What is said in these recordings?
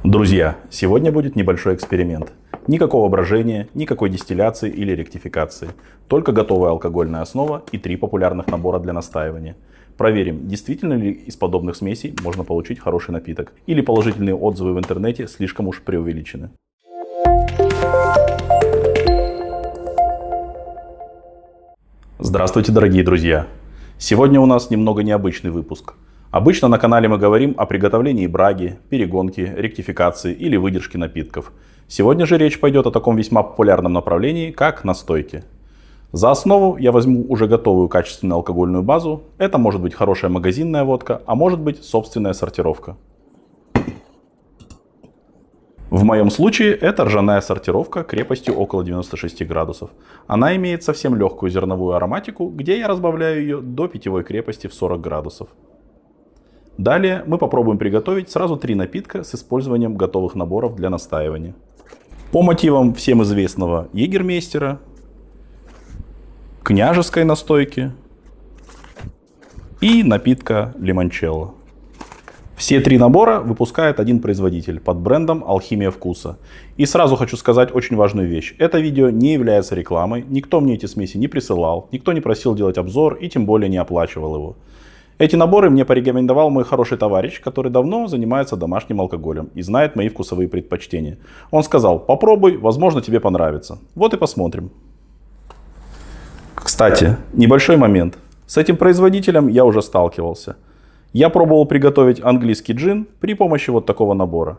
Друзья, сегодня будет небольшой эксперимент. Никакого брожения, никакой дистилляции или ректификации. Только готовая алкогольная основа и 3 популярных набора для настаивания. Проверим, действительно ли из подобных смесей можно получить хороший напиток. Или положительные отзывы в интернете слишком уж преувеличены. Здравствуйте, дорогие друзья! Сегодня у нас немного необычный выпуск. Обычно на канале мы говорим о приготовлении браги, перегонки, ректификации или выдержки напитков. Сегодня же речь пойдет о таком весьма популярном направлении, как настойки. За основу я возьму уже готовую качественную алкогольную базу. Это может быть хорошая магазинная водка, а может быть собственная сортировка. В моем случае это ржаная сортировка крепостью около 96 градусов. Она имеет совсем легкую зерновую ароматику, где я разбавляю ее до питьевой крепости в 40 градусов. Далее мы попробуем приготовить сразу 3 напитка с использованием готовых наборов для настаивания. По мотивам всем известного егермейстера, княжеской настойки и напитка лимончелло. Все 3 набора выпускает один производитель под брендом «Алхимия вкуса». И сразу хочу сказать очень важную вещь. Это видео не является рекламой, никто мне эти смеси не присылал, никто не просил делать обзор и тем более не оплачивал его. Эти наборы мне порекомендовал мой хороший товарищ, который давно занимается домашним алкоголем и знает мои вкусовые предпочтения. Он сказал: попробуй, возможно тебе понравится. Вот и посмотрим. Кстати, небольшой момент. С этим производителем я уже сталкивался. Я пробовал приготовить английский джин при помощи вот такого набора.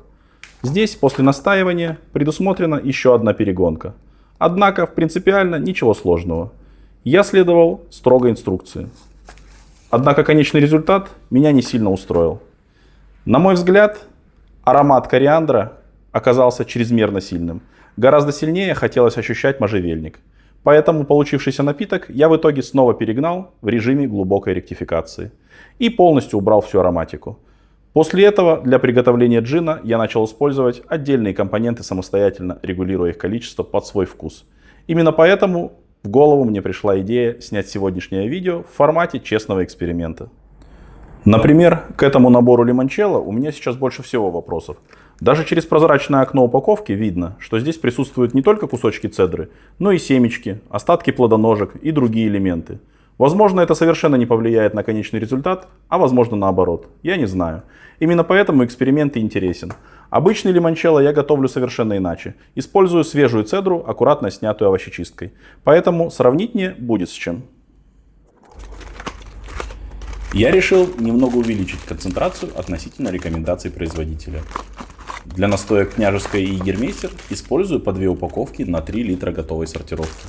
Здесь после настаивания предусмотрена еще одна перегонка. Однако принципиально ничего сложного. Я следовал строгой инструкции. Однако конечный результат меня не сильно устроил. На мой взгляд, аромат кориандра оказался чрезмерно сильным. Гораздо сильнее хотелось ощущать можжевельник. Поэтому получившийся напиток я в итоге снова перегнал в режиме глубокой ректификации. И полностью убрал всю ароматику. После этого для приготовления джина я начал использовать отдельные компоненты самостоятельно, регулируя их количество под свой вкус. Именно поэтому в голову мне пришла идея снять сегодняшнее видео в формате честного эксперимента. Например, к этому набору лимончелло у меня сейчас больше всего вопросов. Даже через прозрачное окно упаковки видно, что здесь присутствуют не только кусочки цедры, но и семечки, остатки плодоножек и другие элементы. Возможно, это совершенно не повлияет на конечный результат, а возможно наоборот. Я не знаю. Именно поэтому эксперимент и интересен. Обычный лимончелло я готовлю совершенно иначе. Использую свежую цедру, аккуратно снятую овощечисткой. Поэтому сравнить мне будет с чем. Я решил немного увеличить концентрацию относительно рекомендаций производителя. Для настоек княжеской и егермейстер использую по 2 упаковки на 3 литра готовой сортировки.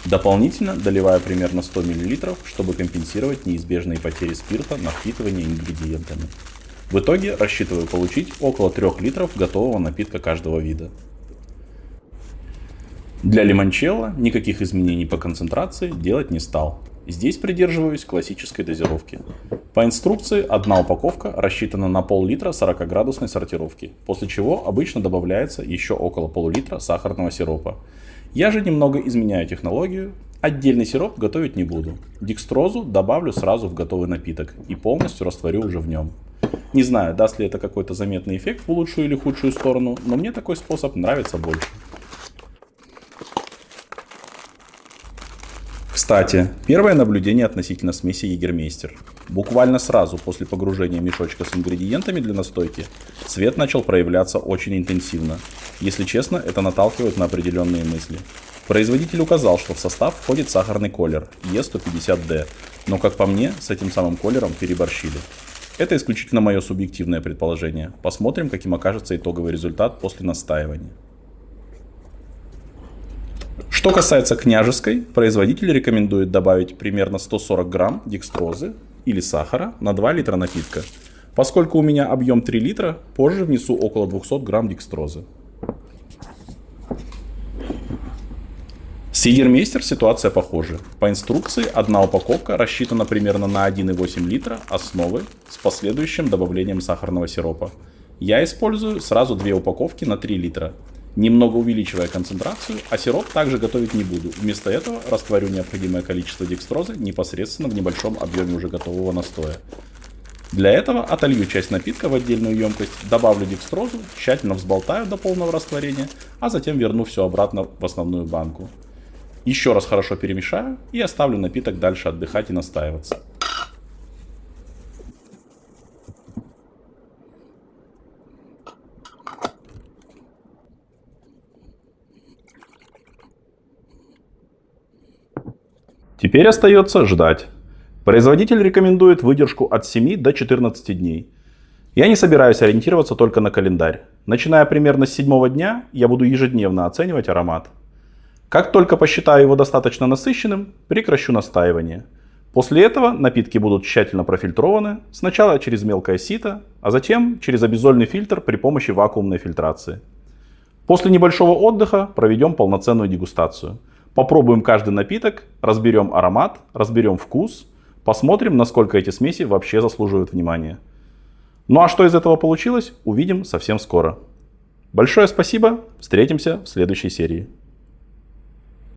Дополнительно доливаю примерно 100 мл, чтобы компенсировать неизбежные потери спирта на впитывание ингредиентами. В итоге рассчитываю получить около 3 литров готового напитка каждого вида. Для лимончелло никаких изменений по концентрации делать не стал. Здесь придерживаюсь классической дозировки. По инструкции одна упаковка рассчитана на пол-литра 40-градусной сортировки, после чего обычно добавляется еще около пол-литра сахарного сиропа. Я же немного изменяю технологию. Отдельный сироп готовить не буду. Декстрозу добавлю сразу в готовый напиток и полностью растворю уже в нем. Не знаю, даст ли это какой-то заметный эффект в лучшую или худшую сторону, но мне такой способ нравится больше. Кстати, первое наблюдение относительно смеси егермейстер. Буквально сразу после погружения мешочка с ингредиентами для настойки цвет начал проявляться очень интенсивно. Если честно, это наталкивает на определенные мысли. Производитель указал, что в состав входит сахарный колер E150D, но как по мне, с этим самым колером переборщили. Это исключительно мое субъективное предположение. Посмотрим, каким окажется итоговый результат после настаивания. Что касается княжеской, производитель рекомендует добавить примерно 140 грамм декстрозы или сахара на 2 литра напитка. Поскольку у меня объем 3 литра, позже внесу около 200 грамм декстрозы. С егермейстер ситуация похожа. По инструкции одна упаковка рассчитана примерно на 1,8 литра основы с последующим добавлением сахарного сиропа. Я использую сразу 2 упаковки на 3 литра. Немного увеличивая концентрацию, а сироп также готовить не буду. Вместо этого растворю необходимое количество декстрозы непосредственно в небольшом объеме уже готового настоя. Для этого отолью часть напитка в отдельную емкость, добавлю декстрозу, тщательно взболтаю до полного растворения, а затем верну все обратно в основную банку. Еще раз хорошо перемешаю и оставлю напиток дальше отдыхать и настаиваться. Теперь остается ждать. Производитель рекомендует выдержку от 7 до 14 дней. Я не собираюсь ориентироваться только на календарь. Начиная примерно с 7-го дня, я буду ежедневно оценивать аромат. Как только посчитаю его достаточно насыщенным, прекращу настаивание. После этого напитки будут тщательно профильтрованы, сначала через мелкое сито, а затем через обеззольный фильтр при помощи вакуумной фильтрации. После небольшого отдыха проведем полноценную дегустацию. Попробуем каждый напиток, разберем аромат, разберем вкус, посмотрим, насколько эти смеси вообще заслуживают внимания. Ну а что из этого получилось, увидим совсем скоро. Большое спасибо, встретимся в следующей серии.